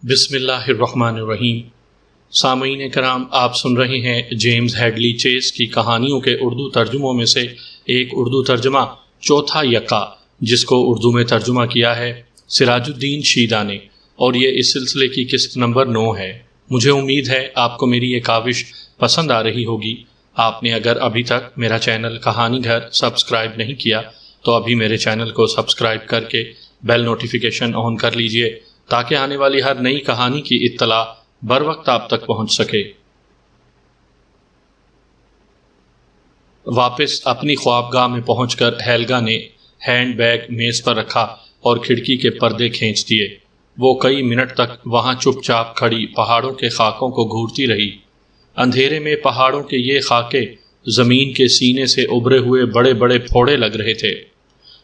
بسم اللہ الرحمن الرحیم۔ سامعین کرام، آپ سن رہے ہیں جیمز ہیڈلی چیس کی کہانیوں کے اردو ترجموں میں سے ایک اردو ترجمہ چوتھا یکا، جس کو اردو میں ترجمہ کیا ہے سراج الدین شیدہ نے، اور یہ اس سلسلے کی قسط نمبر 9 ہے۔ مجھے امید ہے آپ کو میری یہ کاوش پسند آ رہی ہوگی۔ آپ نے اگر ابھی تک میرا چینل کہانی گھر سبسکرائب نہیں کیا تو ابھی میرے چینل کو سبسکرائب کر کے بیل نوٹیفیکیشن آن کر لیجئے تاکہ آنے والی ہر نئی کہانی کی اطلاع بر وقت آپ تک پہنچ سکے۔ واپس اپنی خوابگاہ میں پہنچ کر ہیلگا نے ہینڈ بیگ میز پر رکھا اور کھڑکی کے پردے کھینچ دیے۔ وہ کئی منٹ تک وہاں چپ چاپ کھڑی پہاڑوں کے خاکوں کو گھورتی رہی۔ اندھیرے میں پہاڑوں کے یہ خاکے زمین کے سینے سے ابھرے ہوئے بڑے بڑے پھوڑے لگ رہے تھے۔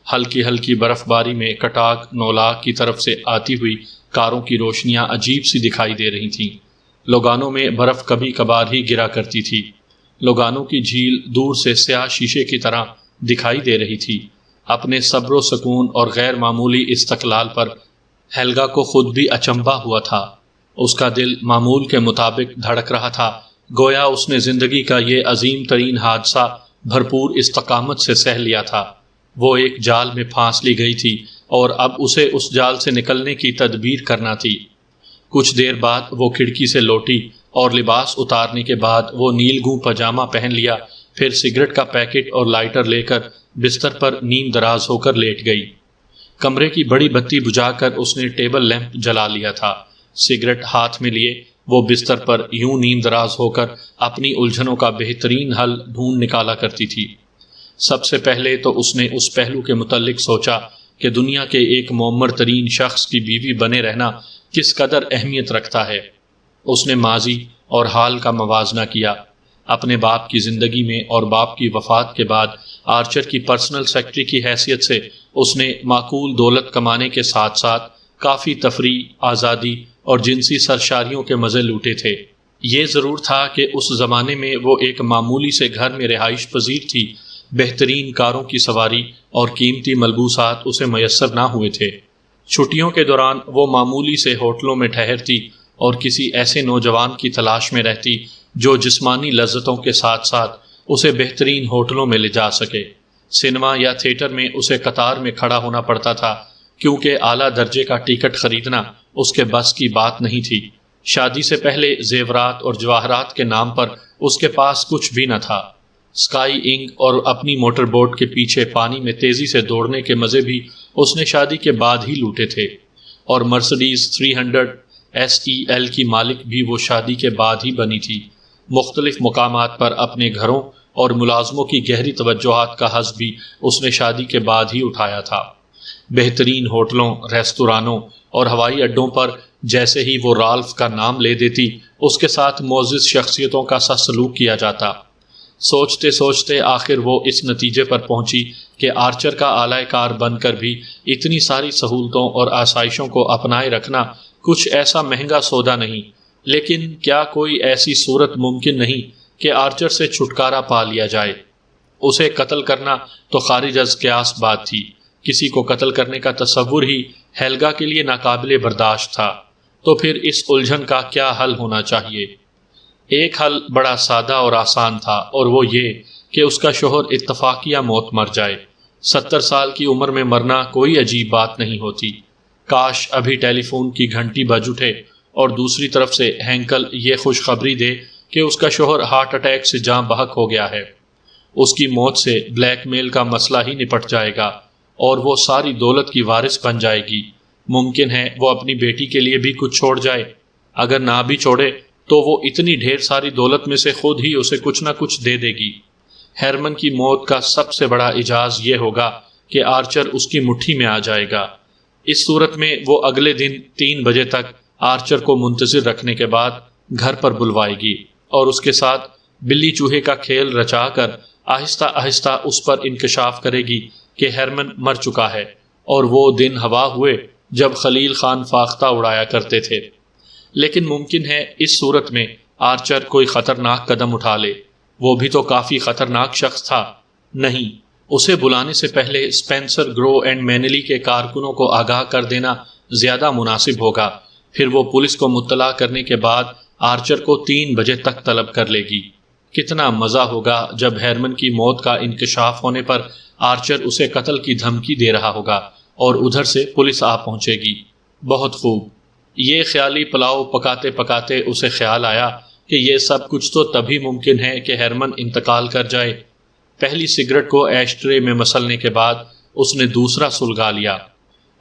ہلکی ہلکی برف باری میں کٹاک نولاک کی طرف سے آتی ہوئی کاروں کی روشنیاں عجیب سی دکھائی دے رہی تھیں۔ لوگانوں میں برف کبھی کبھار ہی گرا کرتی تھی۔ لوگانوں کی جھیل دور سے سیاہ شیشے کی طرح دکھائی دے رہی تھی۔ اپنے صبر و سکون اور غیر معمولی استقلال پر ہیلگا کو خود بھی اچنبھا ہوا تھا۔ اس کا دل معمول کے مطابق دھڑک رہا تھا، گویا اس نے زندگی کا یہ عظیم ترین حادثہ بھرپور استقامت سے سہ لیا تھا۔ وہ ایک جال میں پھانس لی گئی تھی اور اب اسے اس جال سے نکلنے کی تدبیر کرنا تھی۔ کچھ دیر بعد وہ کھڑکی سے لوٹی اور لباس اتارنے کے بعد وہ نیلگوں پاجامہ پہن لیا، پھر سگریٹ کا پیکٹ اور لائٹر لے کر بستر پر نیم دراز ہو کر لیٹ گئی۔ کمرے کی بڑی بتی بجھا کر اس نے ٹیبل لیمپ جلا لیا تھا۔ سگریٹ ہاتھ میں لیے وہ بستر پر یوں نیم دراز ہو کر اپنی الجھنوں کا بہترین حل ڈھونڈ نکالا کرتی تھی۔ سب سے پہلے تو اس نے اس پہلو کے متعلق سوچا کہ دنیا کے ایک معمر ترین شخص کی بیوی بنے رہنا کس قدر اہمیت رکھتا ہے۔ اس نے ماضی اور حال کا موازنہ کیا۔ اپنے باپ کی زندگی میں اور باپ کی وفات کے بعد آرچر کی پرسنل سیکرٹری کی حیثیت سے اس نے معقول دولت کمانے کے ساتھ ساتھ کافی تفریح، آزادی اور جنسی سرشاریوں کے مزے لوٹے تھے۔ یہ ضرور تھا کہ اس زمانے میں وہ ایک معمولی سے گھر میں رہائش پذیر تھی۔ بہترین کاروں کی سواری اور قیمتی ملبوسات اسے میسر نہ ہوئے تھے۔ چھٹیوں کے دوران وہ معمولی سے ہوٹلوں میں ٹھہرتی اور کسی ایسے نوجوان کی تلاش میں رہتی جو جسمانی لذتوں کے ساتھ ساتھ اسے بہترین ہوٹلوں میں لے جا سکے۔ سنیما یا تھیٹر میں اسے قطار میں کھڑا ہونا پڑتا تھا کیونکہ اعلیٰ درجے کا ٹکٹ خریدنا اس کے بس کی بات نہیں تھی۔ شادی سے پہلے زیورات اور جواہرات کے نام پر اس کے پاس کچھ بھی نہ تھا۔ اسکائی انگ اور اپنی موٹر بوٹ کے پیچھے پانی میں تیزی سے دوڑنے کے مزے بھی اس نے شادی کے بعد ہی لوٹے تھے، اور مرسڈیز 300 SEL کی مالک بھی وہ شادی کے بعد ہی بنی تھی۔ مختلف مقامات پر اپنے گھروں اور ملازموں کی گہری توجہات کا حظ بھی اس نے شادی کے بعد ہی اٹھایا تھا۔ بہترین ہوٹلوں، ریستورانوں اور ہوائی اڈوں پر جیسے ہی وہ رالف کا نام لے دیتی، اس کے ساتھ معزز شخصیتوں کا سا سلوک کیا جاتا۔ سوچتے سوچتے آخر وہ اس نتیجے پر پہنچی کہ آرچر کا اعلی کار بن کر بھی اتنی ساری سہولتوں اور آسائشوں کو اپنائے رکھنا کچھ ایسا مہنگا سودا نہیں، لیکن کیا کوئی ایسی صورت ممکن نہیں کہ آرچر سے چھٹکارا پا لیا جائے؟ اسے قتل کرنا تو خارج از قیاس بات تھی۔ کسی کو قتل کرنے کا تصور ہی ہیلگا کے لیے ناقابل برداشت تھا۔ تو پھر اس الجھن کا کیا حل ہونا چاہیے؟ ایک حل بڑا سادہ اور آسان تھا، اور وہ یہ کہ اس کا شوہر اتفاقیہ موت مر جائے۔ 70 سال کی عمر میں مرنا کوئی عجیب بات نہیں ہوتی۔ کاش ابھی ٹیلی فون کی گھنٹی بج اٹھے اور دوسری طرف سے ہینکل یہ خوشخبری دے کہ اس کا شوہر ہارٹ اٹیک سے جاں بحق ہو گیا ہے۔ اس کی موت سے بلیک میل کا مسئلہ ہی نپٹ جائے گا اور وہ ساری دولت کی وارث بن جائے گی۔ ممکن ہے وہ اپنی بیٹی کے لیے بھی کچھ چھوڑ جائے۔ اگر نہ بھی چھوڑے تو وہ اتنی ڈھیر ساری دولت میں سے خود ہی اسے کچھ نہ کچھ دے دے گی۔ ہیرمن کی موت کا سب سے بڑا اعجاز یہ ہوگا کہ آرچر اس کی مٹھی میں آ جائے گا۔ اس صورت میں وہ اگلے دن 3 بجے تک آرچر کو منتظر رکھنے کے بعد گھر پر بلوائے گی اور اس کے ساتھ بلی چوہے کا کھیل رچا کر آہستہ آہستہ اس پر انکشاف کرے گی کہ ہیرمن مر چکا ہے، اور وہ دن ہوا ہوئے جب خلیل خان فاختہ اڑایا کرتے تھے۔ لیکن ممکن ہے اس صورت میں آرچر کوئی خطرناک قدم اٹھا لے۔ وہ بھی تو کافی خطرناک شخص تھا۔ نہیں، اسے بلانے سے پہلے اسپینسر گرو اینڈ مینلی کے کارکنوں کو آگاہ کر دینا زیادہ مناسب ہوگا پھر وہ پولیس کو مطلع کرنے کے بعد آرچر کو 3 بجے تک طلب کر لے گی۔ کتنا مزہ ہوگا جب ہیرمن کی موت کا انکشاف ہونے پر آرچر اسے قتل کی دھمکی دے رہا ہوگا اور ادھر سے پولیس آ پہنچے گی۔ بہت خوب۔ یہ خیالی پلاؤ پکاتے پکاتے اسے خیال آیا کہ یہ سب کچھ تو تبھی ممکن ہے کہ ہیرمن انتقال کر جائے۔ پہلی سگریٹ کو ایش ٹرے میں مسلنے کے بعد اس نے دوسرا سلگا لیا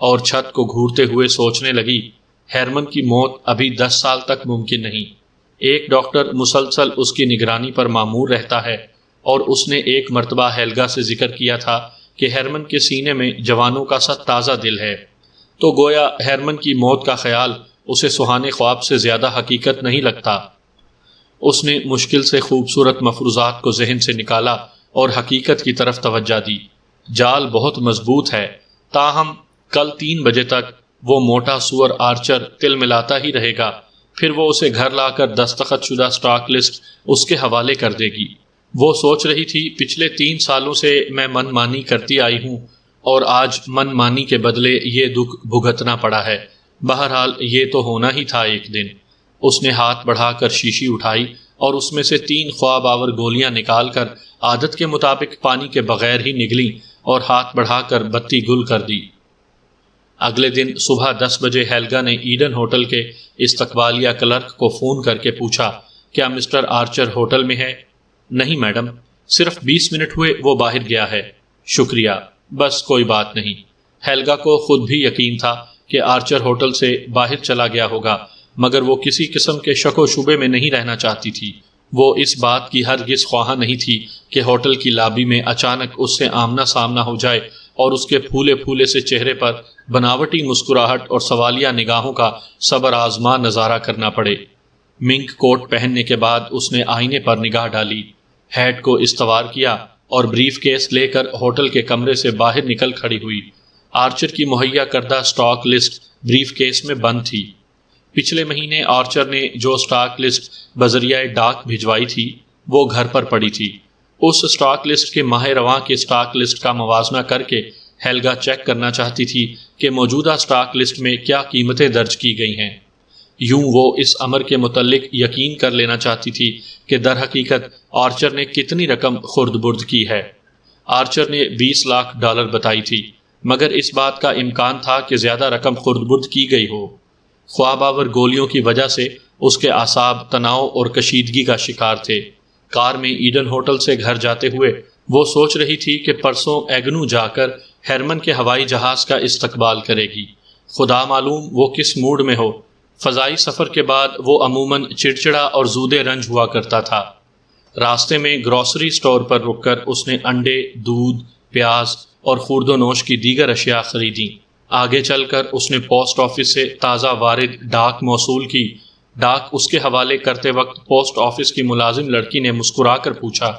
اور چھت کو گھورتے ہوئے سوچنے لگی، ہیرمن کی موت ابھی 10 سال تک ممکن نہیں۔ ایک ڈاکٹر مسلسل اس کی نگرانی پر مامور رہتا ہے اور اس نے ایک مرتبہ ہیلگا سے ذکر کیا تھا کہ ہیرمن کے سینے میں جوانوں کا سا تازہ دل ہے، تو گویا ہیرمن کی موت کا خیال اسے سہانے خواب سے زیادہ حقیقت نہیں لگتا۔ اس نے مشکل سے خوبصورت مفروضات کو ذہن سے نکالا اور حقیقت کی طرف توجہ دی۔ جال بہت مضبوط ہے، تاہم کل 3 بجے تک وہ موٹا سور آرچر تل ملاتا ہی رہے گا، پھر وہ اسے گھر لا کر دستخط شدہ سٹاک لسٹ اس کے حوالے کر دے گی۔ وہ سوچ رہی تھی، پچھلے 3 سالوں سے میں من مانی کرتی آئی ہوں اور آج من مانی کے بدلے یہ دکھ بھگتنا پڑا ہے۔ بہرحال یہ تو ہونا ہی تھا ایک دن۔ اس نے ہاتھ بڑھا کر شیشی اٹھائی اور اس میں سے 3 خواب آور گولیاں نکال کر عادت کے مطابق پانی کے بغیر ہی نگلیں اور ہاتھ بڑھا کر بتی گل کر دی۔ اگلے دن صبح 10 بجے ہیلگا نے ایڈن ہوٹل کے استقبالیہ کلرک کو فون کر کے پوچھا، کیا مسٹر آرچر ہوٹل میں ہے؟ نہیں میڈم، صرف 20 منٹ ہوئے وہ باہر گیا ہے۔ شکریہ، بس کوئی بات نہیں۔ ہیلگا کو خود بھی یقین تھا کہ آرچر ہوٹل سے باہر چلا گیا ہوگا، مگر وہ کسی قسم کے شک و شبے میں نہیں رہنا چاہتی تھی۔ وہ اس بات کی ہرگز خواہاں نہیں تھی کہ ہوٹل کی لابی میں اچانک اس سے آمنا سامنا ہو جائے اور اس کے پھولے پھولے سے چہرے پر بناوٹی مسکراہٹ اور سوالیہ نگاہوں کا صبر آزما نظارہ کرنا پڑے۔ منک کوٹ پہننے کے بعد اس نے آئینے پر نگاہ ڈالی، ہیٹ کو استوار کیا اور بریف کیس لے کر ہوٹل کے کمرے سے باہر نکل کھڑی ہوئی۔ آرچر کی مہیا کردہ سٹاک لسٹ بریف کیس میں بند تھی۔ پچھلے مہینے آرچر نے جو سٹاک لسٹ بذریعہ ڈاک بھجوائی تھی وہ گھر پر پڑی تھی۔ اس سٹاک لسٹ کے ماہ رواں کے سٹاک لسٹ کا موازنہ کر کے ہیلگا چیک کرنا چاہتی تھی کہ موجودہ سٹاک لسٹ میں کیا قیمتیں درج کی گئی ہیں۔ یوں وہ اس امر کے متعلق یقین کر لینا چاہتی تھی کہ در حقیقت آرچر نے کتنی رقم خرد برد کی ہے۔ آرچر نے $20 لاکھ بتائی تھی، مگر اس بات کا امکان تھا کہ زیادہ رقم خرد برد کی گئی ہو۔ خواب آور گولیوں کی وجہ سے اس کے اعصاب تناؤ اور کشیدگی کا شکار تھے۔ کار میں ایڈن ہوٹل سے گھر جاتے ہوئے وہ سوچ رہی تھی کہ پرسوں ایگنو جا کر ہیرمن کے ہوائی جہاز کا استقبال کرے گی۔ خدا معلوم وہ کس موڈ میں ہو۔ فضائی سفر کے بعد وہ عموماً چڑچڑا اور زودے رنج ہوا کرتا تھا۔ راستے میں گروسری سٹور پر رک کر اس نے انڈے، دودھ، پیاز اور خورد و نوش کی دیگر اشیاء خریدیں۔ آگے چل کر اس نے پوسٹ آفس سے تازہ وارد ڈاک موصول کی۔ ڈاک اس کے حوالے کرتے وقت پوسٹ آفس کی ملازم لڑکی نے مسکرا کر پوچھا،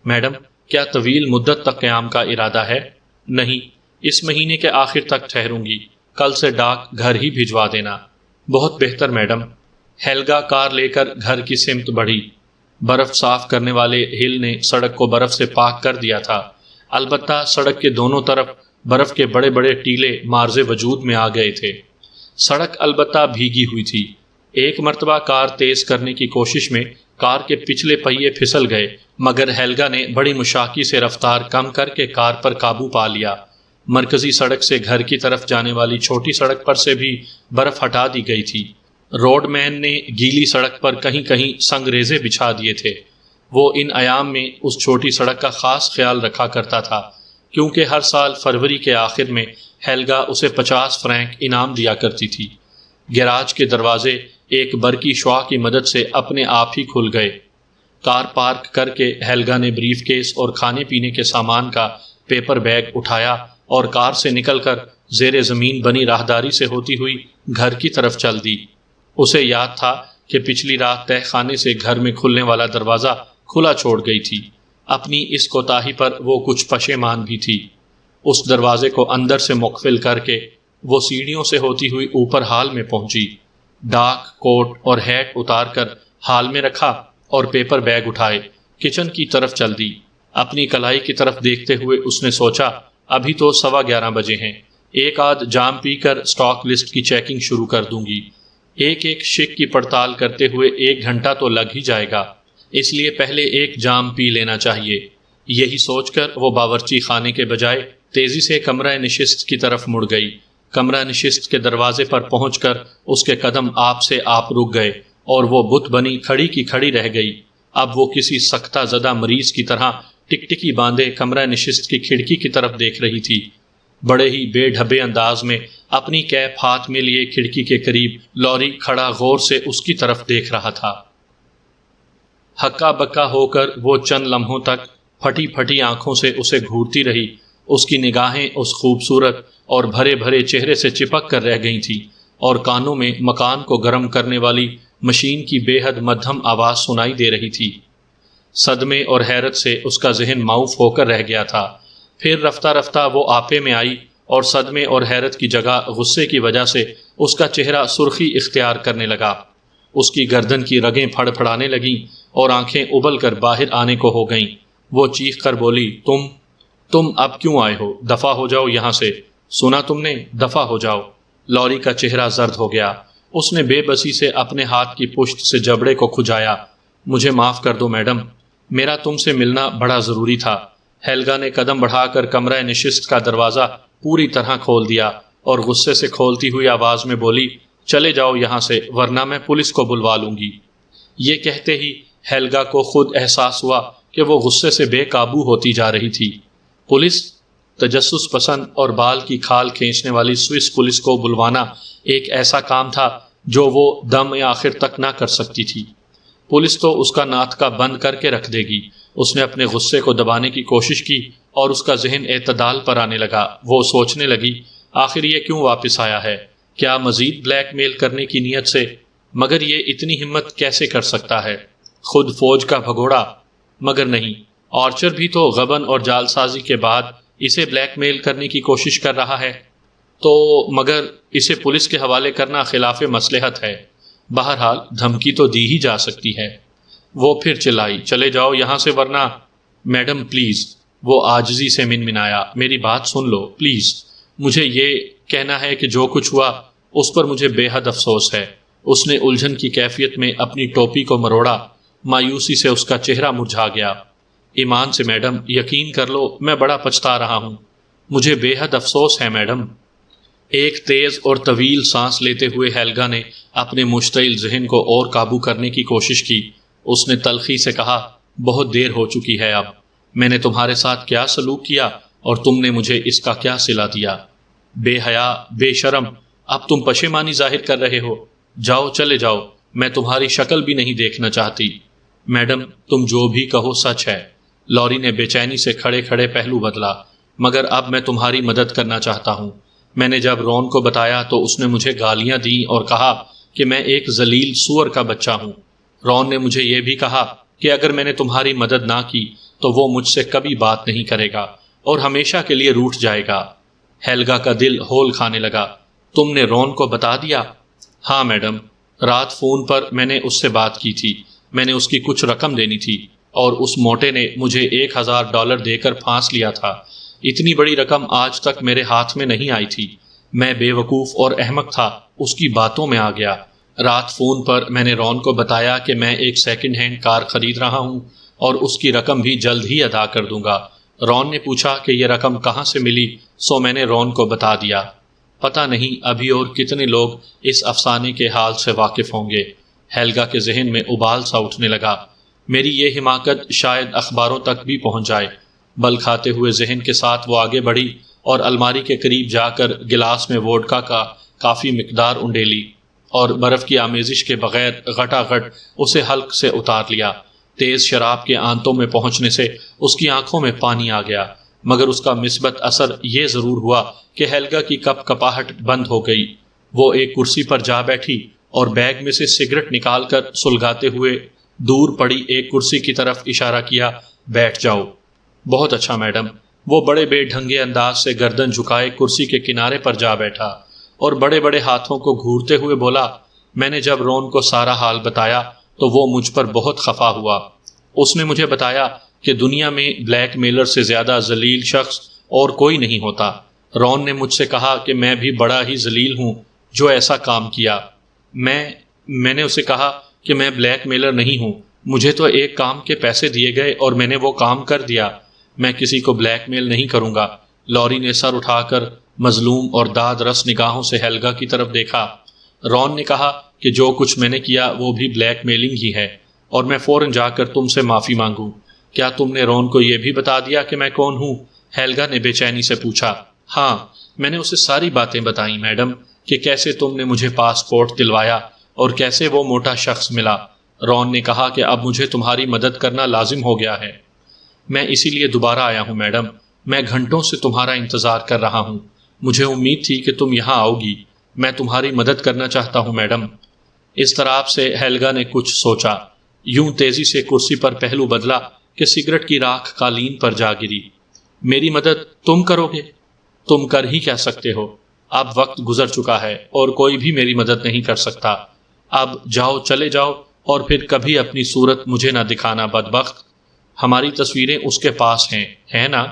میڈم کیا طویل مدت تک قیام کا ارادہ ہے؟ نہیں، اس مہینے کے آخر تک ٹھہروں گی، کل سے ڈاک گھر ہی بھجوا دینا۔ بہت بہتر میڈم۔ ہیلگا کار لے کر گھر کی سمت بڑھی۔ برف صاف کرنے والے ہل نے سڑک کو برف سے پاک کر دیا تھا، البتہ سڑک کے دونوں طرف برف کے بڑے بڑے ٹیلے مارز وجود میں آ گئے تھے۔ سڑک البتہ بھیگی ہوئی تھی۔ ایک مرتبہ کار تیز کرنے کی کوشش میں کار کے پچھلے پہیے پھسل گئے، مگر ہیلگا نے بڑی مشاقی سے رفتار کم کر کے کار پر قابو پا لیا۔ مرکزی سڑک سے گھر کی طرف جانے والی چھوٹی سڑک پر سے بھی برف ہٹا دی گئی تھی۔ روڈ مین نے گیلی سڑک پر کہیں کہیں سنگ ریزے بچھا دیے تھے۔ وہ ان ایام میں اس چھوٹی سڑک کا خاص خیال رکھا کرتا تھا، کیونکہ ہر سال فروری کے آخر میں ہیلگا اسے 50 فرینک انعام دیا کرتی تھی۔ گیراج کے دروازے ایک برقی شعاع کی مدد سے اپنے آپ ہی کھل گئے۔ کار پارک کر کے ہیلگا نے بریف کیس اور کھانے پینے کے سامان کا پیپر بیگ اٹھایا اور کار سے نکل کر زیر زمین بنی راہداری سے ہوتی ہوئی گھر کی طرف چل دی۔ اسے یاد تھا کہ پچھلی رات تہہ خانے سے گھر میں کھلنے والا دروازہ کھلا چھوڑ گئی تھی۔ اپنی اس کوتاہی پر وہ کچھ پشیمان بھی تھی۔ اس دروازے کو اندر سے مقفل کر کے وہ سیڑھیوں سے ہوتی ہوئی اوپر ہال میں پہنچی۔ ڈاک، کوٹ اور ہیٹ اتار کر ہال میں رکھا اور پیپر بیگ اٹھائے کچن کی طرف چل دی۔ اپنی کلائی کی طرف دیکھتے ہوئے اس نے سوچا، ابھی تو 11:15 بجے ہیں، ایک آدھ جام پی کر سٹاک لسٹ کی چیکنگ شروع کر دوں گی۔ ایک ایک شک کی پڑتال کرتے ہوئے 1 گھنٹہ تو لگ ہی جائے گا، اس لیے پہلے ایک جام پی لینا چاہیے۔ یہی سوچ کر وہ باورچی خانے کے بجائے تیزی سے کمرہ نشست کی طرف مڑ گئی۔ کمرہ نشست کے دروازے پر پہنچ کر اس کے قدم آپ سے آپ رک گئے اور وہ بت بنی کھڑی کی کھڑی رہ گئی۔ اب وہ کسی سکتہ زدہ مریض کی طرح ٹکٹکی باندھے کمرہ نشست کی کھڑکی کی طرف دیکھ رہی تھی۔ بڑے ہی بے ڈھبے انداز میں اپنی کیپ ہاتھ میں لیے کھڑکی کے قریب لوری کھڑا غور سے اس کی طرف دیکھ رہا تھا۔ ہکا بکا ہو کر وہ چند لمحوں تک پھٹی پھٹی آنکھوں سے اسے گھورتی رہی۔ اس کی نگاہیں اس خوبصورت اور بھرے بھرے چہرے سے چپک کر رہ گئی تھیں اور کانوں میں مکان کو گرم کرنے والی مشین کی بے حد مدھم آواز سنائی دے رہی تھی۔ صدمے اور حیرت سے اس کا ذہن معوف ہو کر رہ گیا تھا۔ پھر رفتہ رفتہ وہ آپے میں آئی اور صدمے اور حیرت کی جگہ غصے کی وجہ سے اس کا چہرہ سرخی اختیار کرنے لگا۔ اس کی گردن کی رگیں پھڑ پھڑانے لگیں اور آنکھیں ابل کر باہر آنے کو ہو گئیں۔ وہ چیخ کر بولی، تم اب کیوں آئے ہو؟ دفع ہو جاؤ یہاں سے۔ سنا تم نے؟ دفع ہو جاؤ۔ لوری کا چہرہ زرد ہو گیا۔ اس نے بے بسی سے اپنے ہاتھ کی پشت سے جبڑے کو کھجایا۔ مجھے معاف کر دو میڈم، میرا تم سے ملنا بڑا ضروری تھا۔ ہیلگا نے قدم بڑھا کر کمرہ نشست کا دروازہ پوری طرح کھول دیا اور غصے سے کھولتی ہوئی آواز میں بولی، چلے جاؤ یہاں سے ورنہ میں پولیس کو بلوا لوں گی۔ یہ کہتے ہی ہیلگا کو خود احساس ہوا کہ وہ غصے سے بے قابو ہوتی جا رہی تھی۔ پولیس؟ تجسس پسند اور بال کی کھال کھینچنے والی سوئس پولیس کو بلوانا ایک ایسا کام تھا جو وہ دم آخر تک نہ کر سکتی تھی۔ پولیس تو اس کا ناطقہ بند کر کے رکھ دے گی۔ اس نے اپنے غصے کو دبانے کی کوشش کی اور اس کا ذہن اعتدال پر آنے لگا۔ وہ سوچنے لگی، آخر یہ کیوں واپس آیا ہے؟ کیا مزید بلیک میل کرنے کی نیت سے؟ مگر یہ اتنی ہمت کیسے کر سکتا ہے؟ خود فوج کا بھگوڑا؟ مگر نہیں، آرچر بھی تو غبن اور جال سازی کے بعد اسے بلیک میل کرنے کی کوشش کر رہا ہے۔ تو مگر اسے پولیس کے حوالے کرنا خلاف مصلحت ہے۔ بہرحال دھمکی تو دی ہی جا سکتی ہے۔ وہ پھر چلائی، چلے جاؤ یہاں سے ورنہ۔ میڈم پلیز، وہ عاجزی سے منمنایا، میری بات سن لو پلیز۔ مجھے یہ کہنا ہے کہ جو کچھ ہوا اس پر مجھے بے حد افسوس ہے۔ اس نے الجھن کی کیفیت میں اپنی ٹوپی کو مروڑا۔ مایوسی سے اس کا چہرہ مرجھا گیا۔ ایمان سے میڈم، یقین کر لو میں بڑا پچھتا رہا ہوں۔ مجھے بے حد افسوس ہے میڈم۔ ایک تیز اور طویل سانس لیتے ہوئے ہیلگا نے اپنے مشتعل ذہن کو اور قابو کرنے کی کوشش کی۔ اس نے تلخی سے کہا، بہت دیر ہو چکی ہے اب۔ میں نے تمہارے ساتھ کیا سلوک کیا اور تم نے مجھے اس کا کیا صلہ دیا؟ بے حیا، بے شرم، اب تم پشیمانی ظاہر کر رہے ہو۔ جاؤ، چلے جاؤ، میں تمہاری شکل بھی نہیں دیکھنا چاہتی۔ میڈم تم جو بھی کہو سچ ہے۔ لوری نے بے چینی سے کھڑے کھڑے پہلو بدلا، مگر اب میں تمہاری مدد کرنا چاہتا ہوں۔ میں نے جب رون کو بتایا تو اس نے مجھے گالیاں دیں اور کہا کہ میں ایک ذلیل سور کا بچہ ہوں۔ رون نے مجھے یہ بھی کہا کہ اگر میں نے تمہاری مدد نہ کی تو وہ مجھ سے کبھی بات نہیں کرے گا اور ہمیشہ کے لیے روٹھ جائے گا۔ ہیلگا کا دل ہول کھانے لگا۔ تم نے رون کو بتا دیا؟ ہاں میڈم، رات فون پر میں نے اس سے بات کی تھی۔ میں نے اس کی کچھ رقم دینی تھی اور اس موٹے نے مجھے $1000 دے کر پھانس لیا تھا۔ اتنی بڑی رقم آج تک میرے ہاتھ میں نہیں آئی تھی۔ میں بے وقوف اور احمق تھا، اس کی باتوں میں آ گیا۔ رات فون پر میں نے رون کو بتایا کہ میں ایک سیکنڈ ہینڈ کار خرید رہا ہوں اور اس کی رقم بھی جلد ہی ادا کر دوں گا۔ رون نے پوچھا کہ یہ رقم کہاں سے ملی، سو میں نے رون کو بتا دیا۔ پتہ نہیں ابھی اور کتنے لوگ اس افسانے کے حال سے واقف ہوں گے۔ ہیلگا کے ذہن میں ابال سا اٹھنے لگا۔ میری یہ حماقت شاید اخباروں تک بھی پہنچ جائے۔ بل کھاتے ہوئے ذہن کے ساتھ وہ آگے بڑھی اور الماری کے قریب جا کر گلاس میں ووڈکا کا کافی مقدار انڈیلی اور برف کی آمیزش کے بغیر غٹا غٹ اسے حلق سے اتار لیا۔ تیز شراب کے آنتوں میں پہنچنے سے اس کی آنکھوں میں پانی آ گیا، مگر اس کا مثبت اثر یہ ضرور ہوا کہ ہیلگا کی کپ کپاہٹ بند ہو گئی۔ وہ ایک کرسی پر جا بیٹھی اور بیگ میں سے سگریٹ نکال کر سلگاتے ہوئے دور پڑی ایک کرسی کی طرف اشارہ کیا، بیٹھ جاؤ۔ بہت اچھا میڈم۔ وہ بڑے بے ڈھنگے انداز سے گردن جھکائے کرسی کے کنارے پر جا بیٹھا اور بڑے بڑے ہاتھوں کو گھورتے ہوئے بولا، میں نے جب رون کو سارا حال بتایا تو وہ مجھ پر بہت خفا ہوا۔ اس نے مجھے بتایا کہ دنیا میں بلیک میلر سے زیادہ ذلیل شخص اور کوئی نہیں ہوتا۔ رون نے مجھ سے کہا کہ میں بھی بڑا ہی ذلیل ہوں جو ایسا کام کیا۔ میں نے اسے کہا کہ میں بلیک میلر نہیں ہوں، مجھے تو ایک کام کے پیسے دیے گئے اور میں نے وہ کام کر دیا، میں کسی کو بلیک میل نہیں کروں گا۔ لوری نے سر اٹھا کر مظلوم اور داد رس نگاہوں سے ہیلگا کی طرف دیکھا۔ رون نے کہا کہ جو کچھ میں نے کیا وہ بھی بلیک میلنگ ہی ہے، اور میں فوراً جا کر تم سے معافی مانگوں۔ کیا تم نے رون کو یہ بھی بتا دیا کہ میں کون ہوں؟ ہیلگا نے بے چینی سے پوچھا۔ ہاں، میں نے اسے ساری باتیں بتائیں میڈم، کہ کیسے تم نے مجھے پاسپورٹ دلوایا اور کیسے وہ موٹا شخص ملا۔ رون نے کہا کہ اب مجھے تمہاری مدد کرنا لازم ہو گیا ہے۔ میں اسی لیے دوبارہ آیا ہوں میڈم، میں گھنٹوں سے تمہارا انتظار کر رہا ہوں، مجھے امید تھی کہ تم یہاں آؤ گی، میں تمہاری مدد کرنا چاہتا ہوں میڈم۔ اس طرح سے ہیلگا نے کچھ سوچا، یوں تیزی سے کرسی پر پہلو بدلا کہ سگریٹ کی راکھ قالین پر جا گری۔ میری مدد تم کرو گے؟ تم کر ہی کیا سکتے ہو؟ اب وقت گزر چکا ہے اور کوئی بھی میری مدد نہیں کر سکتا۔ اب جاؤ، چلے جاؤ، اور پھر کبھی اپنی صورت مجھے نہ دکھانا بدبخت۔ ہماری تصویریں اس کے پاس ہیں نا؟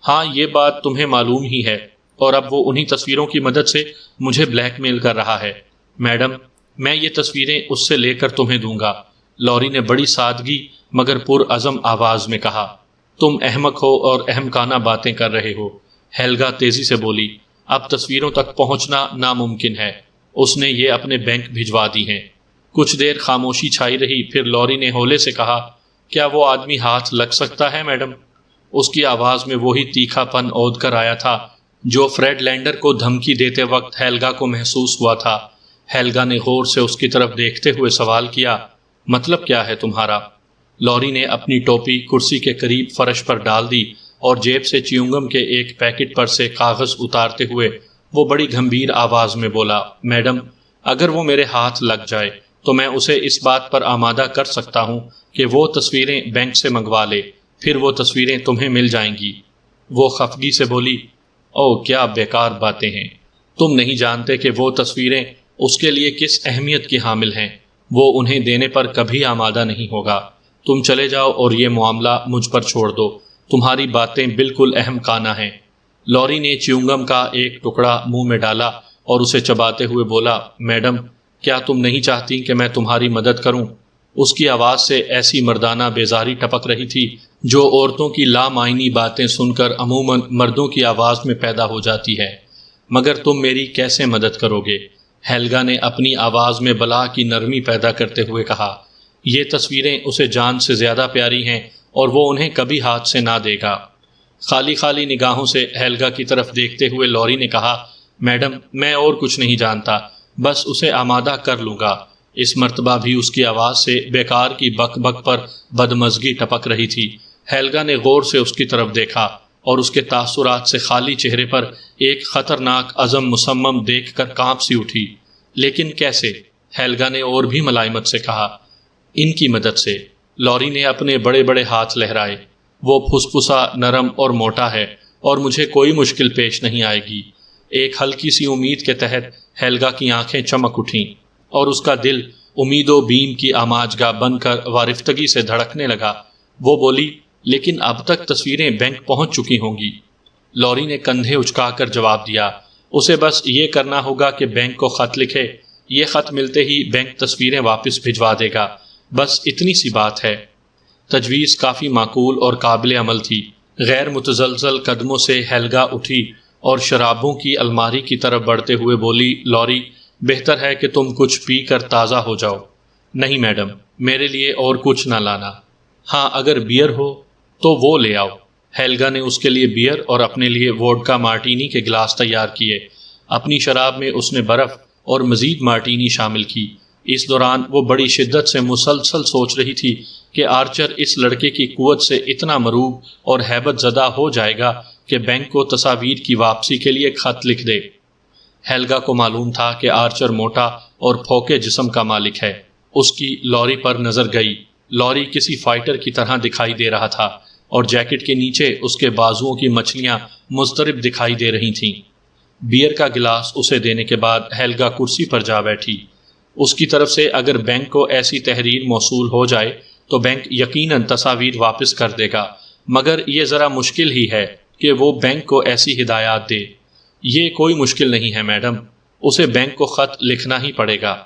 ہاں، یہ بات تمہیں معلوم ہی ہے، اور اب وہ انہی تصویروں کی مدد سے مجھے بلیک میل کر رہا ہے۔ میڈم، میں یہ تصویریں اس سے لے کر تمہیں دوں گا، لوری نے بڑی سادگی مگر پرعزم آواز میں کہا۔ تم احمق ہو اور احمقانہ باتیں کر رہے ہو، ہیلگا تیزی سے بولی۔ اب تصویروں تک پہنچنا ناممکن ہے، اس نے یہ اپنے بینک بھجوا دی ہیں۔ کچھ دیر خاموشی چھائی رہی، پھر لوری نے ہولے سے کہا، کیا وہ آدمی ہاتھ لگ سکتا ہے میڈم؟ اس کی آواز میں وہی تیکھا پن اود کر آیا تھا جو فریڈ لینڈر کو دھمکی دیتے وقت ہیلگا کو محسوس ہوا تھا۔ ہیلگا نے غور سے اس کی طرف دیکھتے ہوئے سوال کیا، مطلب کیا ہے تمہارا؟ لوری نے اپنی ٹوپی کرسی کے قریب فرش پر ڈال دی اور جیب سے چیونگم کے ایک پیکٹ پر سے کاغذ اتارتے ہوئے وہ بڑی گھمبیر آواز میں بولا، میڈم، اگر وہ میرے ہاتھ لگ جائے تو میں اسے اس بات پر آمادہ کر سکتا ہوں کہ وہ تصویریں بینک سے منگوا لے، پھر وہ تصویریں تمہیں مل جائیں گی۔ وہ خفگی سے بولی، او کیا بیکار باتیں ہیں، تم نہیں جانتے کہ وہ تصویریں اس کے لیے کس اہمیت کی حامل ہیں، وہ انہیں دینے پر کبھی آمادہ نہیں ہوگا۔ تم چلے جاؤ اور یہ معاملہ مجھ پر چھوڑ دو، تمہاری باتیں بالکل احمقانہ ہیں۔ لوری نے چیونگم کا ایک ٹکڑا منہ میں ڈالا اور اسے چباتے ہوئے بولا، میڈم، کیا تم نہیں چاہتی کہ میں تمہاری مدد کروں؟ اس کی آواز سے ایسی مردانہ بیزاری ٹپک رہی تھی جو عورتوں کی لامعنی باتیں سن کر عموماً مردوں کی آواز میں پیدا ہو جاتی ہے۔ مگر تم میری کیسے مدد کرو گے؟ ہیلگا نے اپنی آواز میں بلا کی نرمی پیدا کرتے ہوئے کہا۔ یہ تصویریں اسے جان سے زیادہ پیاری ہیں اور وہ انہیں کبھی ہاتھ سے نہ دے گا۔ خالی خالی نگاہوں سے ہیلگا کی طرف دیکھتے ہوئے لوری نے کہا، میڈم، میں اور کچھ نہیں جانتا، بس اسے آمادہ کر لوں گا۔ اس مرتبہ بھی اس کی آواز سے بیکار کی بک بک پر بدمزگی ٹپک رہی تھی۔ ہیلگا نے غور سے اس کی طرف دیکھا اور اس کے تاثرات سے خالی چہرے پر ایک خطرناک عزم مصمم دیکھ کر کانپ سی اٹھی۔ لیکن کیسے؟ ہیلگا نے اور بھی ملائمت سے کہا۔ ان کی مدد سے۔ لوری نے اپنے بڑے بڑے ہاتھ لہرائے۔ وہ پھسپھسا، نرم اور موٹا ہے اور مجھے کوئی مشکل پیش نہیں آئے گی۔ ایک ہلکی سی امید کے تحت ہیلگا کی آنکھیں چمک اٹھیں اور اس کا دل امید و بیم کی آماجگاہ بن کر وارفتگی سے دھڑکنے لگا۔ وہ بولی، لیکن اب تک تصویریں بینک پہنچ چکی ہوں گی۔ لوری نے کندھے اچکا کر جواب دیا، اسے بس یہ کرنا ہوگا کہ بینک کو خط لکھے، یہ خط ملتے ہی بینک تصویریں واپس بھجوا دے گا، بس اتنی سی بات ہے۔ تجویز کافی معقول اور قابل عمل تھی۔ غیر متزلزل قدموں سے ہیلگا اٹھی اور شرابوں کی الماری کی طرف بڑھتے ہوئے بولی، لوری، بہتر ہے کہ تم کچھ پی کر تازہ ہو جاؤ۔ نہیں میڈم، میرے لیے اور کچھ نہ لانا۔ ہاں، اگر بیئر ہو تو وہ لے آؤ۔ ہیلگا نے اس کے لیے بیئر اور اپنے لیے ووڈکا مارٹینی کے گلاس تیار کیے۔ اپنی شراب میں اس نے برف اور مزید مارٹینی شامل کی۔ اس دوران وہ بڑی شدت سے مسلسل سوچ رہی تھی کہ آرچر اس لڑکے کی قوت سے اتنا مروب اور ہیبت زدہ ہو جائے گا کہ بینک کو تصاویر کی واپسی کے لیے خط لکھ دے۔ ہیلگا کو معلوم تھا کہ آرچر موٹا اور پھوکے جسم کا مالک ہے۔ اس کی لوری پر نظر گئی۔ لوری کسی فائٹر کی طرح دکھائی دے رہا تھا اور جیکٹ کے نیچے اس کے بازوؤں کی مچھلیاں مضطرب دکھائی دے رہی تھیں۔ بیئر کا گلاس اسے دینے کے بعد ہیلگا کرسی پر جا بیٹھی۔ اس کی طرف سے اگر بینک کو ایسی تحریر موصول ہو جائے تو بینک یقیناً تصاویر واپس کر دے گا، مگر یہ ذرا مشکل ہی ہے کہ وہ بینک کو ایسی ہدایات دے۔ یہ کوئی مشکل نہیں ہے میڈم، اسے بینک کو خط لکھنا ہی پڑے گا۔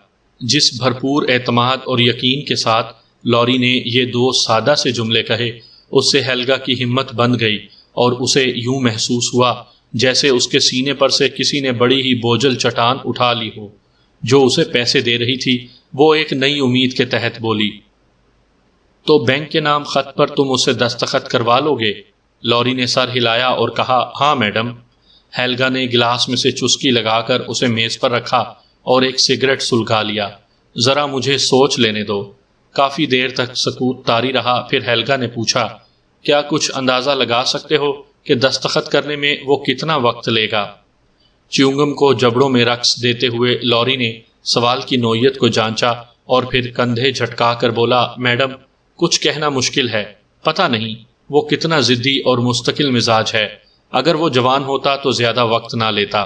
جس بھرپور اعتماد اور یقین کے ساتھ لوری نے یہ دو سادہ سے جملے کہے، اس سے ہیلگا کی ہمت بندھ گئی اور اسے یوں محسوس ہوا جیسے اس کے سینے پر سے کسی نے بڑی ہی بوجھل چٹان اٹھا لی ہو۔ جو اسے پیسے دے رہی تھی وہ ایک نئی امید کے تحت بولی، تو بینک کے نام خط پر تم اسے دستخط کروا لو گے؟ لوری نے سر ہلایا اور کہا، ہاں میڈم۔ ہیلگا نے گلاس میں سے چسکی لگا کر اسے میز پر رکھا اور ایک سگریٹ سلگا لیا۔ ذرا مجھے سوچ لینے دو۔ کافی دیر تک سکوت طاری رہا، پھر ہیلگا نے پوچھا، کیا کچھ اندازہ لگا سکتے ہو کہ دستخط کرنے میں وہ کتنا وقت لے گا؟ چیونگم کو جبڑوں میں رقص دیتے ہوئے لوری نے سوال کی نوعیت کو جانچا اور پھر کندھے جھٹکا کر بولا، میڈم کچھ کہنا مشکل ہے، پتہ نہیں وہ کتنا ضدی اور مستقل مزاج ہے۔ اگر وہ جوان ہوتا تو زیادہ وقت نہ لیتا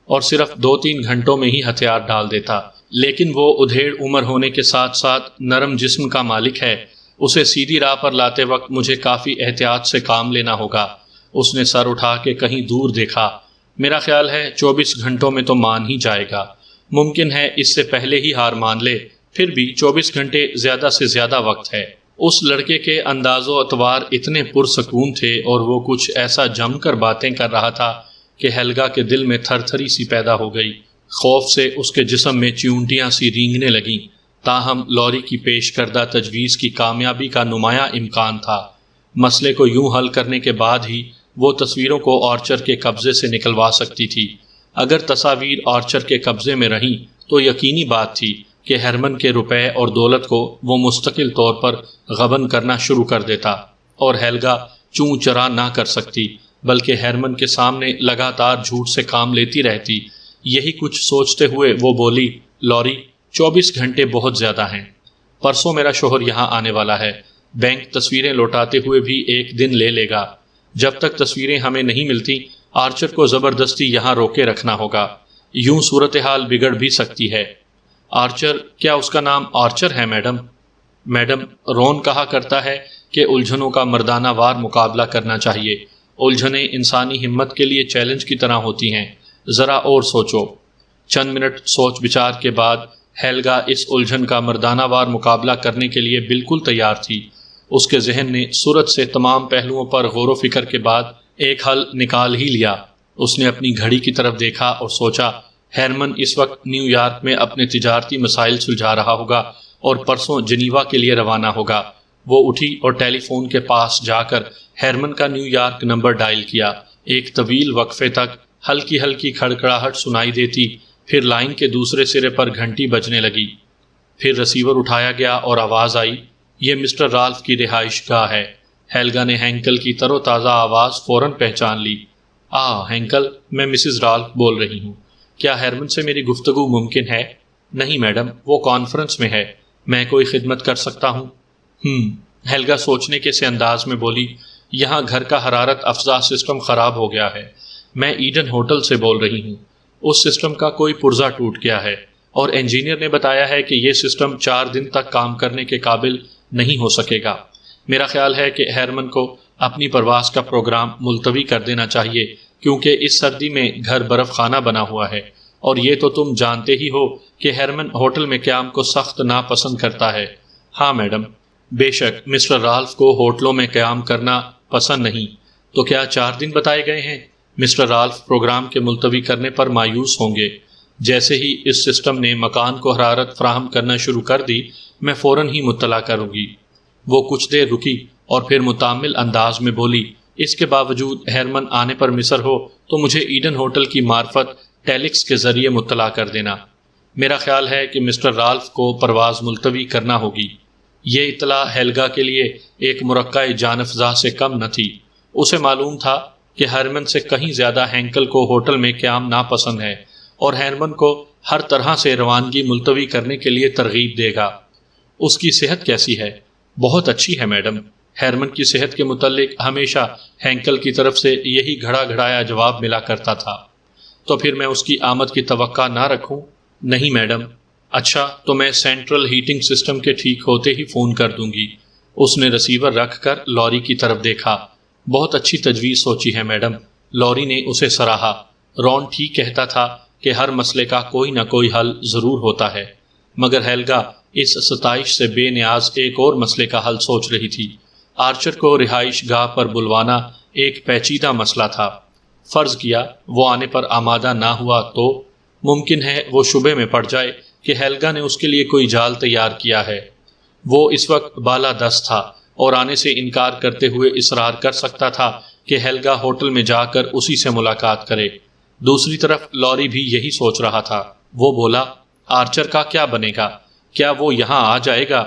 اور صرف 2-3 گھنٹوں میں ہی ہتھیار ڈال دیتا، لیکن وہ ادھیڑ عمر ہونے کے ساتھ ساتھ نرم جسم کا مالک ہے۔ اسے سیدھی راہ پر لاتے وقت مجھے کافی احتیاط سے کام لینا ہوگا۔ اس نے سر اٹھا کے کہیں دور دیکھا۔ میرا خیال ہے 24 گھنٹوں میں تو مان ہی جائے گا۔ ممکن ہے اس سے پہلے ہی ہار مان لے، پھر بھی 24 گھنٹے زیادہ سے زیادہ وقت ہے۔ اس لڑکے کے انداز و اطوار اتنے پرسکون تھے اور وہ کچھ ایسا جم کر باتیں کر رہا تھا کہ ہیلگا کے دل میں تھر تھری سی پیدا ہو گئی۔ خوف سے اس کے جسم میں چیونٹیاں سی رینگنے لگیں، تاہم لوری کی پیش کردہ تجویز کی کامیابی کا نمایاں امکان تھا۔ مسئلے کو یوں حل کرنے کے بعد ہی وہ تصویروں کو آرچر کے قبضے سے نکلوا سکتی تھی۔ اگر تصاویر آرچر کے قبضے میں رہیں تو یقینی بات تھی کہ ہرمن کے روپے اور دولت کو وہ مستقل طور پر غبن کرنا شروع کر دیتا اور ہیلگا چوں چرا نہ کر سکتی، بلکہ ہرمن کے سامنے لگاتار جھوٹ سے کام لیتی رہتی۔ یہی کچھ سوچتے ہوئے وہ بولی، لوری 24 گھنٹے بہت زیادہ ہیں۔ پرسوں میرا شوہر یہاں آنے والا ہے۔ بینک تصویریں لوٹاتے ہوئے بھی 1 دن لے لے گا۔ جب تک تصویریں ہمیں نہیں ملتی آرچر کو زبردستی یہاں روکے رکھنا ہوگا۔ یوں صورتحال بگڑ بھی سکتی ہے۔ آرچر، کیا اس کا نام آرچر ہے میڈم؟ میڈم، رون کہا کرتا ہے کہ الجھنوں کا مردانہ وار مقابلہ کرنا چاہیے۔ الجھنیں انسانی ہمت کے لیے چیلنج کی طرح ہوتی ہیں۔ ذرا اور سوچو۔ چند منٹ سوچ بچار کے بعد ہیلگا اس الجھن کا مردانہ وار مقابلہ کرنے کے لیے بالکل تیار تھی۔ اس کے ذہن نے صورت سے تمام پہلوؤں پر غور و فکر کے بعد ایک حل نکال ہی لیا۔ اس نے اپنی گھڑی کی طرف دیکھا اور سوچا، ہرمن اس وقت نیو یارک میں اپنے تجارتی مسائل سلجھا رہا ہوگا اور پرسوں جنیوا کے لیے روانہ ہوگا۔ وہ اٹھی اور ٹیلی فون کے پاس جا کر ہرمن کا نیو یارک نمبر ڈائل کیا۔ ایک طویل وقفے تک ہلکی ہلکی کھڑکھڑاہٹ سنائی دیتی، پھر لائن کے دوسرے سرے پر گھنٹی بجنے لگی۔ پھر رسیور اٹھایا گیا اور آواز آئی، یہ مسٹر رالف کی رہائش گاہ ہے۔ ہیلگا نے ہینکل کی تر و تازہ آواز فوراً پہچان لی۔ ہینکل، میں مسز رالف بول رہی ہوں۔ کیا ہرمن سے میری گفتگو ممکن ہے؟ نہیں میڈم، وہ کانفرنس میں ہے۔ میں کوئی خدمت کر سکتا ہوں؟ ہیلگا سوچنے کے سے انداز میں بولی، یہاں گھر کا حرارت افزا سسٹم خراب ہو گیا ہے۔ میں ایڈن ہوٹل سے بول رہی ہوں۔ اس سسٹم کا کوئی پرزہ ٹوٹ گیا ہے اور انجینئر نے بتایا ہے کہ یہ سسٹم 4 دن تک کام کرنے کے قابل نہیں ہو سکے گا۔ میرا خیال ہے کہ ہرمن کو اپنی پرواز کا پروگرام ملتوی کر دینا چاہیے، کیونکہ اس سردی میں گھر برف خانہ بنا ہوا ہے، اور یہ تو تم جانتے ہی ہو کہ ہرمن ہوٹل میں قیام کو سخت ناپسند کرتا ہے۔ ہاں میڈم، بے شک مسٹر رالف کو ہوٹلوں میں قیام کرنا پسند نہیں۔ تو کیا 4 دن بتائے گئے ہیں؟ مسٹر رالف پروگرام کے ملتوی کرنے پر مایوس ہوں گے۔ جیسے ہی اس سسٹم نے مکان کو حرارت فراہم کرنا شروع کر دی، میں فوراً ہی مطلع کروں گی۔ وہ کچھ دیر رکی اور پھر متامل انداز میں بولی، اس کے باوجود ہرمن آنے پر مصر ہو تو مجھے ایڈن ہوٹل کی معرفت ٹیلکس کے ذریعے مطلع کر دینا۔ میرا خیال ہے کہ مسٹر رالف کو پرواز ملتوی کرنا ہوگی۔ یہ اطلاع ہیلگا کے لیے ایک مرقع جانفزا سے کم نہ تھی۔ اسے معلوم تھا کہ ہرمن سے کہیں زیادہ ہینکل کو ہوٹل میں قیام ناپسند ہے اور ہرمن کو ہر طرح سے روانگی ملتوی کرنے کے لیے ترغیب دے گا۔ اس کی صحت کیسی ہے؟ بہت اچھی ہے میڈم۔ ہرمن کی صحت کے متعلق ہمیشہ ہینکل کی طرف سے یہی گھڑا گھڑایا جواب ملا کرتا تھا۔ تو پھر میں اس کی آمد کی توقع نہ رکھوں؟ نہیں میڈم۔ اچھا، تو میں سینٹرل ہیٹنگ سسٹم کے ٹھیک ہوتے ہی فون کر دوں گی۔ اس نے رسیور رکھ کر لوری کی طرف دیکھا۔ بہت اچھی تجویز سوچی ہے میڈم۔ لوری نے اسے سراہا۔ رون ٹھیک کہتا تھا کہ ہر مسئلے کا کوئی نہ کوئی حل ضرور ہوتا ہے۔ مگر ہیلگا اس ستائش سے بے نیاز ایک اور مسئلے کا حل سوچ رہی تھی۔ آرچر کو رہائش گاہ پر بلوانا ایک پیچیدہ مسئلہ تھا۔ فرض کیا وہ آنے پر آمادہ نہ ہوا تو ممکن ہے وہ شبے میں پڑ جائے کہ ہیلگا نے اس کے لیے کوئی جال تیار کیا ہے۔ وہ اس وقت بالا دست تھا اور آنے سے انکار کرتے ہوئے اصرار کر سکتا تھا کہ ہیلگا ہوٹل میں جا کر اسی سے ملاقات کرے۔ دوسری طرف لوری بھی یہی سوچ رہا تھا۔ وہ بولا، آرچر کا کیا بنے گا؟ کیا وہ یہاں آ جائے گا؟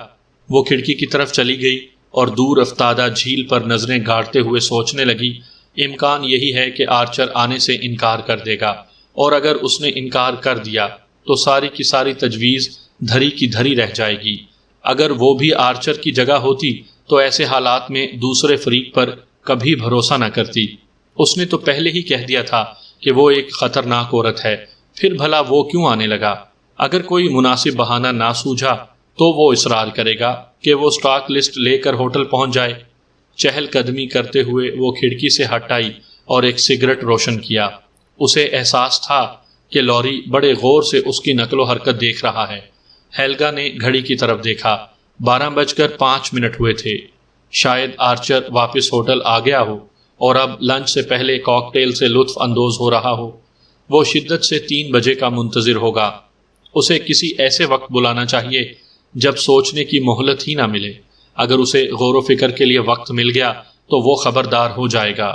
وہ کھڑکی کی طرف چلی گئی اور دور افتادہ جھیل پر نظریں گاڑتے ہوئے سوچنے لگی، امکان یہی ہے کہ آرچر آنے سے انکار کر دے گا، اور اگر اس نے انکار کر دیا تو ساری کی ساری تجویز دھری کی دھری رہ جائے گی۔ اگر وہ بھی آرچر کی جگہ ہوتی تو ایسے حالات میں دوسرے فریق پر کبھی بھروسہ نہ کرتی۔ اس نے تو پہلے ہی کہہ دیا تھا کہ وہ ایک خطرناک عورت ہے، پھر بھلا وہ کیوں آنے لگا؟ اگر کوئی مناسب بہانہ نہ سوجھا تو وہ اصرار کرے گا کہ وہ اسٹاک لسٹ لے کر ہوٹل پہنچ جائے۔ چہل قدمی کرتے ہوئے وہ کھڑکی سے ہٹ آئی اور ایک سگریٹ روشن کیا۔ اسے احساس تھا کہ لوری بڑے غور سے اس کی نقل و حرکت دیکھ رہا ہے۔ ہیلگا نے گھڑی کی طرف دیکھا، 12:05 ہوئے تھے۔ شاید آرچر واپس ہوٹل آ گیا ہو اور اب لنچ سے پہلے کاکٹیل سے لطف اندوز ہو رہا ہو۔ وہ شدت سے 3 بجے کا منتظر ہوگا۔ اسے کسی ایسے وقت بلانا چاہیے جب سوچنے کی مہلت ہی نہ ملے۔ اگر اسے غور و فکر کے لیے وقت مل گیا تو وہ خبردار ہو جائے گا۔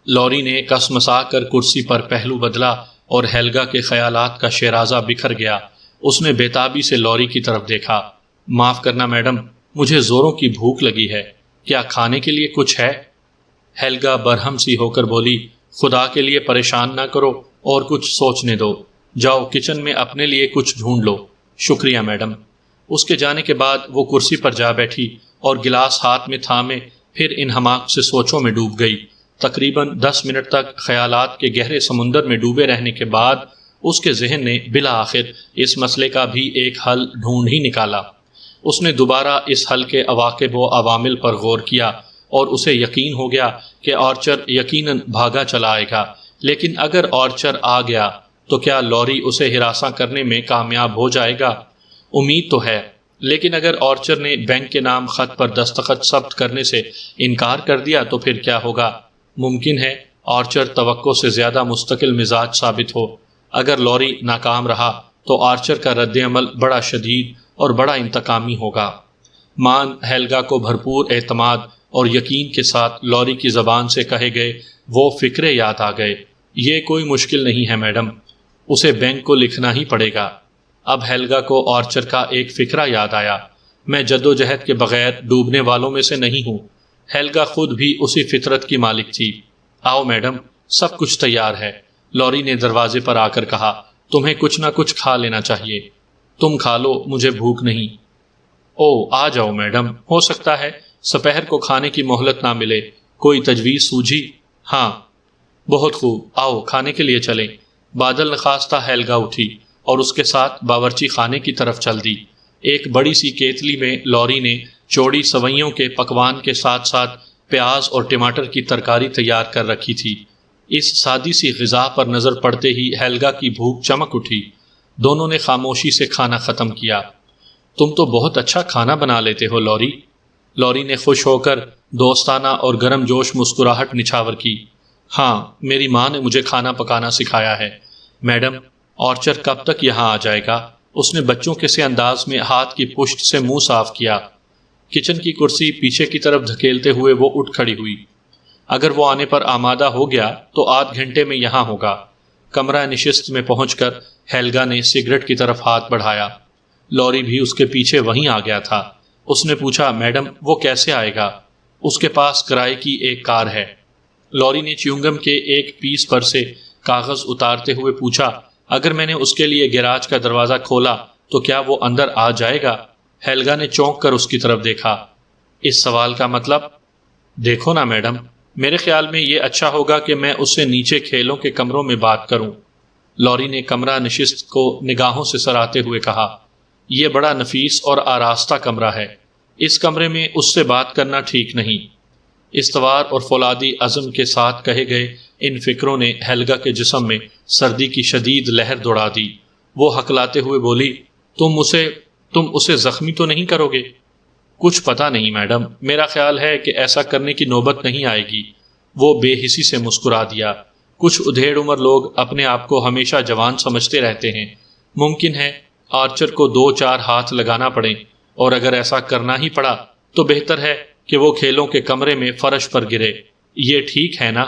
لوری نے کسمسا کر کرسی پر پہلو بدلا اور ہیلگا کے خیالات کا شیرازہ بکھر گیا۔ اس نے بےتابی سے لوری کی طرف دیکھا۔ معاف کرنا میڈم، مجھے زوروں کی بھوک لگی ہے، کیا کھانے کے لیے کچھ ہے؟ ہیلگا برہم سی ہو کر بولی، خدا کے لیے پریشان نہ کرو اور کچھ سوچنے دو، جاؤ کچن میں اپنے لیے کچھ ڈھونڈ لو۔ شکریہ میڈم۔ اس کے جانے کے بعد وہ کرسی پر جا بیٹھی اور گلاس ہاتھ میں تھامے پھر انہماک سے سوچوں میں ڈوب گئی۔ تقریباً 10 منٹ تک خیالات کے گہرے سمندر میں ڈوبے رہنے کے بعد اس کے ذہن نے بالآخر اس مسئلے کا بھی ایک حل ڈھونڈ ہی نکالا۔ اس نے دوبارہ اس حل کے عواقب و عوامل پر غور کیا اور اسے یقین ہو گیا کہ آرچر یقیناً بھاگا چلا آئے گا، لیکن اگر آرچر آ گیا تو کیا لوری اسے ہراساں کرنے میں کامیاب ہو جائے گا؟ امید تو ہے، لیکن اگر آرچر نے بینک کے نام خط پر دستخط ثبت کرنے سے انکار کر دیا تو پھر کیا ہوگا؟ ممکن ہے آرچر توقع سے زیادہ مستقل مزاج ثابت ہو۔ اگر لوری ناکام رہا تو آرچر کا رد عمل بڑا شدید اور بڑا انتقامی ہوگا۔ مان ہیلگا کو بھرپور اعتماد اور یقین کے ساتھ لوری کی زبان سے کہے گئے وہ فکرے یاد آ گئے۔ یہ کوئی مشکل نہیں ہے میڈم، اسے بینک کو لکھنا ہی پڑے گا۔ اب ہیلگا کو آرچر کا ایک فکرہ یاد آیا، میں جدوجہد کے بغیر ڈوبنے والوں میں سے نہیں ہوں۔ ہیلگا خود بھی اسی فطرت کی مالک تھی۔ آؤ میڈم، سب کچھ تیار ہے۔ لوری نے دروازے پر آ کر کہا، تمہیں کچھ نہ کچھ کھا لینا چاہیے۔ تم کھا لو، مجھے بھوک نہیں۔ او آ جاؤ میڈم، ہو سکتا ہے سپہر کو کھانے کی مہلت نہ ملے، کوئی تجویز سوجھی؟ ہاں، بہت خوب، آؤ کھانے کے لیے چلیں۔ بادل نخواستہ ہیلگا اٹھی اور اس کے ساتھ باورچی خانے کی طرف چل دی۔ ایک بڑی سی کیتلی میں لوری نے چوڑی سوئیوں کے پکوان کے ساتھ ساتھ پیاز اور ٹماٹر کی ترکاری تیار کر رکھی تھی۔ اس سادی سی غذا پر نظر پڑتے ہی ہیلگا کی بھوک چمک اٹھی۔ دونوں نے خاموشی سے کھانا ختم کیا۔ تم تو بہت اچھا کھانا بنا لیتے ہو لوری۔ لوری نے خوش ہو کر دوستانہ اور گرم جوش مسکراہٹ نچھاور کی۔ ہاں، میری ماں نے مجھے کھانا پکانا سکھایا ہے۔ میڈم، آرچر کب تک یہاں آ جائے گا؟ اس نے بچوں کے سے انداز میں ہاتھ کی پشت سے منہ صاف کیا۔ کچن کی کرسی پیچھے کی طرف دھکیلتے ہوئے وہ اٹھ کھڑی ہوئی۔ اگر وہ آنے پر آمادہ ہو گیا تو آدھ گھنٹے میں یہاں ہوگا۔ کمرہ نشست میں پہنچ کر ہیلگا نے سگریٹ کی طرف ہاتھ بڑھایا۔ لوری بھی اس کے پیچھے وہیں آ گیا تھا۔ اس نے پوچھا، میڈم وہ کیسے آئے گا؟ اس کے پاس کرائے کی ایک کار ہے۔ لوری نے چیونگم کے ایک پیس پر سے کاغذ اتارتے ہوئے پوچھا، اگر میں نے اس کے لیے گیراج کا دروازہ کھولا تو کیا وہ اندر آ جائے گا؟ ہیلگا نے چونک کر اس کی طرف دیکھا۔ اس سوال کا مطلب؟ دیکھو نا میڈم، میرے خیال میں یہ اچھا ہوگا کہ میں اس سے نیچے کھیلوں کے کمروں میں بات کروں۔ لوری نے کمرہ نشست کو نگاہوں سے سراتے ہوئے کہا، یہ بڑا نفیس اور آراستہ کمرہ ہے، اس کمرے میں اس سے بات کرنا ٹھیک نہیں۔ استوار اور فولادی عزم کے ساتھ کہے گئے ان فکروں نے ہیلگا کے جسم میں سردی کی شدید لہر دوڑا دی۔ وہ ہکلاتے ہوئے بولی، تم اسے تم اسے زخمی تو نہیں کرو گے؟ کچھ پتہ نہیں میڈم، میرا خیال ہے کہ ایسا کرنے کی نوبت نہیں آئے گی۔ وہ بے حسی سے مسکرا دیا۔ کچھ ادھیڑ عمر لوگ اپنے آپ کو ہمیشہ جوان سمجھتے رہتے ہیں۔ ممکن ہے آرچر کو 2-4 ہاتھ لگانا پڑیں، اور اگر ایسا کرنا ہی پڑا تو بہتر ہے کہ وہ کھیلوں کے کمرے میں فرش پر گرے۔ یہ ٹھیک ہے نا؟